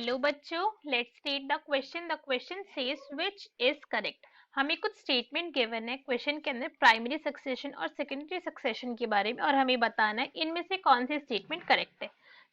Hello बच्चों, let's read the question. The question says which is correct. हमें कुछ statement given है question के अंदर प्राइमरी सक्सेशन और सेकेंडरी सक्सेशन के बारे में, और हमें बताना है इनमें से कौन सी स्टेटमेंट करेक्ट है।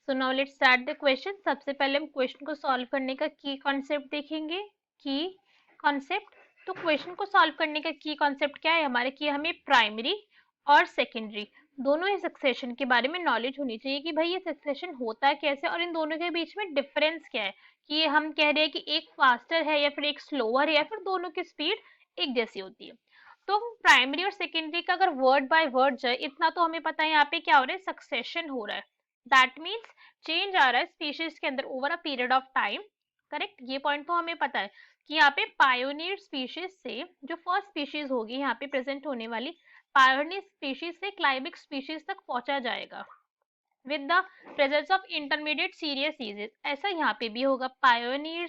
So now let's start the question. सबसे पहले हम क्वेश्चन को सॉल्व करने का की कॉन्सेप्ट देखेंगे। की कॉन्सेप्ट, तो क्वेश्चन को सॉल्व करने का की कॉन्सेप्ट क्या है हमारे, कि हमें प्राइमरी और सेकेंडरी दोनों ही सक्सेशन के बारे में नॉलेज होनी चाहिए कि भाई ये सक्सेशन होता कैसे और इन दोनों के बीच में डिफरेंस क्या है, कि ये हम कह रहे हैं कि एक फास्टर है या फिर एक स्लोअर है या फिर दोनों की स्पीड एक जैसी होती है। तो प्राइमरी और सेकेंडरी का अगर वर्ड बाय वर्ड जाए, इतना तो हमें पता है यहाँ पे क्या हो रहा है, सक्सेशन हो रहा है। दैट मीन्स चेंज आ रहा है स्पीशीज के अंदर over a period of time. Correct, ये पॉइंट तो हमें पता है कि यहाँ पे पायोनियर स्पीशीज से जो फर्स्ट स्पीशीज होगी यहाँ पे प्रेजेंट होने वाली, पायोनियर स्पीशीज से क्लाइमेक्स स्पीशीज तक पहुंचा जाएगा with the presence of intermediate serious series. ऐसा यहाँ पे भी होगा, पायोनियर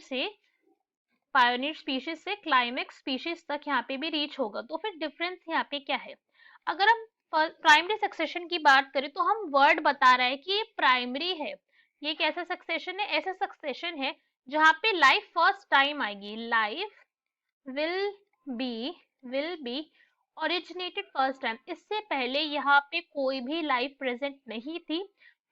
स्पीशीज से क्लाइमेक्स स्पीशीज तक यहाँ पे भी रीच होगा। तो फिर डिफरेंस यहाँ पे क्या है? अगर हम प्राइमरी सक्सेशन की बात करें तो हम वर्ड बता रहे हैं कि ये प्राइमरी है। ये कैसा सक्सेशन है? ऐसा सक्सेशन है जहाँ पे लाइफ फर्स्ट टाइम आएगी। Life will be originated first time. इससे पहले यहाँ पे कोई भी लाइफ प्रेजेंट नहीं थी।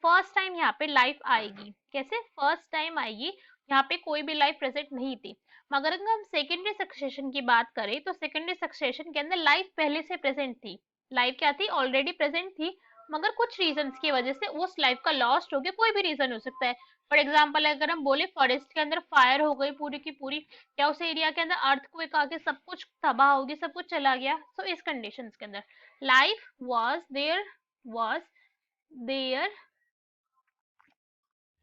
फर्स्ट टाइम यहाँ पे लाइफ आएगी। कैसे फर्स्ट टाइम आएगी? यहाँ पे कोई भी लाइफ प्रेजेंट नहीं थी। मगर अगर हम सेकेंडरी सक्सेशन की बात करें तो सेकेंडरी सक्सेशन के अंदर लाइफ पहले से प्रेजेंट थी। लाइफ क्या थी? ऑलरेडी प्रेजेंट थी, मगर कुछ रीजंस की वजह से उस लाइफ का लॉस्ट हो गया। कोई भी रीजन हो सकता है। फॉर एग्जाम्पल अगर हम बोले फॉरेस्ट के अंदर फायर हो गई पूरी की पूरी, या उस एरिया के अंदर अर्थक्वेक आके सब कुछ तबाह हो गया, सब कुछ चला गया। सो इस कंडीशंस के अंदर life was there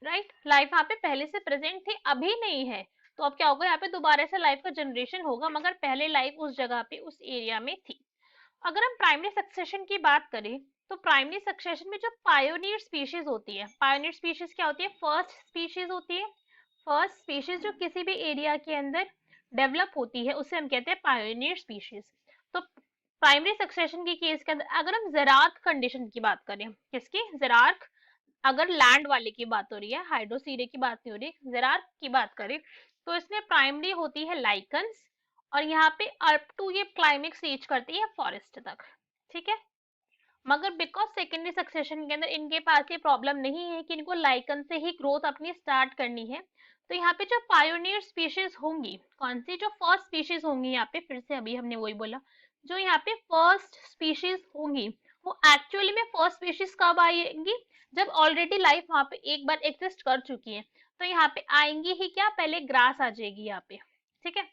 right. Life यहाँ पे पहले से प्रेजेंट थी, अभी नहीं है। तो अब क्या होगा, यहाँ पे दोबारा से लाइफ का जनरेशन होगा, मगर पहले लाइफ उस जगह पे उस एरिया में थी। अगर हम प्राइमरी सक्सेशन की बात करें तो प्राइमरी सक्सेशन में जो पायोनियर स्पीशीज होती है, पायोनियर स्पीशीज क्या होती है? फर्स्ट स्पीशीज होती है। फर्स्ट स्पीशीज जो किसी भी एरिया के अंदर डेवलप होती है उसे हम कहते हैं पायोनियर स्पीशीज। तो प्राइमरी सक्सेशन की केस के अंदर अगर हम ज़रात कंडीशन की बात करें, किसकी? ज़रात। अगर लैंड वाले की बात हो रही है, हाइड्रोसीरे की बात नहीं हो रही, ज़रात की बात करें तो इसमें प्राइमरी होती है लाइकन्स, और यहाँ पे अप टू ये क्लाइमेक्स रीच करती है फॉरेस्ट तक। ठीक है, मगर बिकॉज सेकेंडरी सक्सेशन के अंदर इनके पास ये प्रॉब्लम नहीं है कि इनको लाइकन से ही ग्रोथ अपनी स्टार्ट करनी है। तो यहाँ पे जो पायोनियर स्पीशीज होंगी, कौन सी? जो फर्स्ट स्पीशीज होंगी, यहाँ पे फिर से अभी हमने वही बोला, जो यहाँ पे फर्स्ट स्पीशीज होंगी वो एक्चुअली में फर्स्ट स्पीशीज कब आएंगी? जब ऑलरेडी लाइफ वहां पे एक बार एग्जिस्ट कर चुकी है। तो यहाँ पे आएंगी ही क्या? पहले ग्रास आ जाएगी यहाँ पे। ठीक है,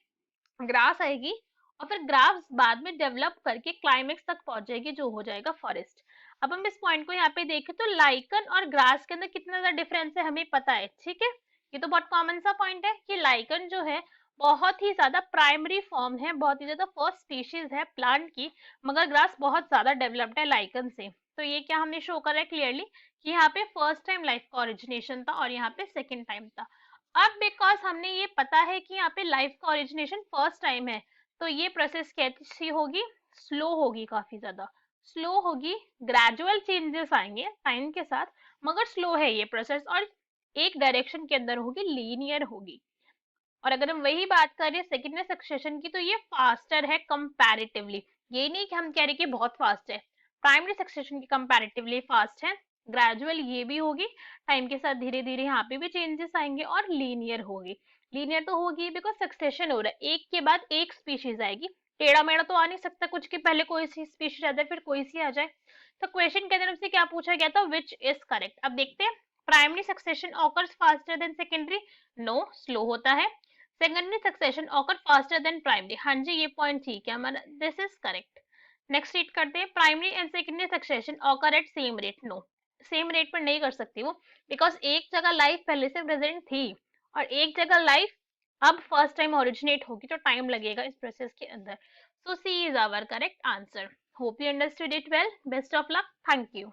ग्रास आएगी और फिर ग्रास बाद में डेवलप करके क्लाइमेक्स तक पहुंच जाएगी, जो हो जाएगा फॉरेस्ट। अब हम इस पॉइंट को यहाँ पे देखें तो लाइकन और ग्रास के अंदर कितना ज्यादा डिफरेंस है हमें पता है। ठीक है, ये तो बहुत कॉमन सा पॉइंट है कि लाइकन जो है बहुत ही ज्यादा प्राइमरी फॉर्म है, बहुत ही ज्यादा फर्स्ट स्पीशीज है प्लांट की, मगर ग्रास बहुत ज्यादा डेवलप्ड है लाइकन से। तो ये क्या हमने शो करा है क्लियरली कि यहाँ पे फर्स्ट टाइम लाइफ का ओरिजिनेशन था और यहाँ पे सेकेंड टाइम था। अब बिकॉज हमने ये पता है कि यहाँ पे लाइफ का ओरिजिनेशन फर्स्ट टाइम है, तो ये प्रोसेस कैसी होगी? स्लो होगी, काफी ज्यादा स्लो होगी। ग्रेजुअल चेंजेस आएंगे टाइम के साथ, मगर स्लो है ये प्रोसेस, और एक डायरेक्शन के अंदर होगी, लीनियर होगी। और अगर हम वही बात करें सेकेंडरी सक्सेशन की तो ये फास्टर है कंपैरेटिवली। ये नहीं कि हम कह रहे कि बहुत फास्ट है, प्राइमरी सक्सेशन की कंपैरेटिवली फास्ट है। ग्रेजुअल ये भी होगी, टाइम के साथ धीरे धीरे यहाँ पे भी चेंजेस आएंगे, और लीनियर होगी। लीनियर तो होगी बिकॉज सक्सेशन हो रहा है, एक के बाद एक स्पीशीज आएगी। टेढ़ा मेढ़ा तो आ नहीं सकता कुछ के पहले कोई सी स्पीशीज आ जाए फिर कोई सी आ जाए। तो क्वेश्चन के अंदर हमसे क्या पूछा गया था? Which is correct. अब देखते हैं, primary succession occurs faster than secondary? No, slow होता है। Secondary succession occur faster than primary? हाँ जी, ये पॉइंट ठीक है हमारा, this is correct. Next read करते हैं, primary and secondary succession occur at same rate? No, same rate पर नहीं कर सकती वो, बिकॉज एक जगह लाइफ पहले से प्रेजेंट थी और एक जगह लाइफ अब फर्स्ट टाइम ओरिजिनेट होगी, तो टाइम लगेगा इस प्रोसेस के अंदर। So C is our correct answer. Hope you understood it well. Best of luck. Thank you.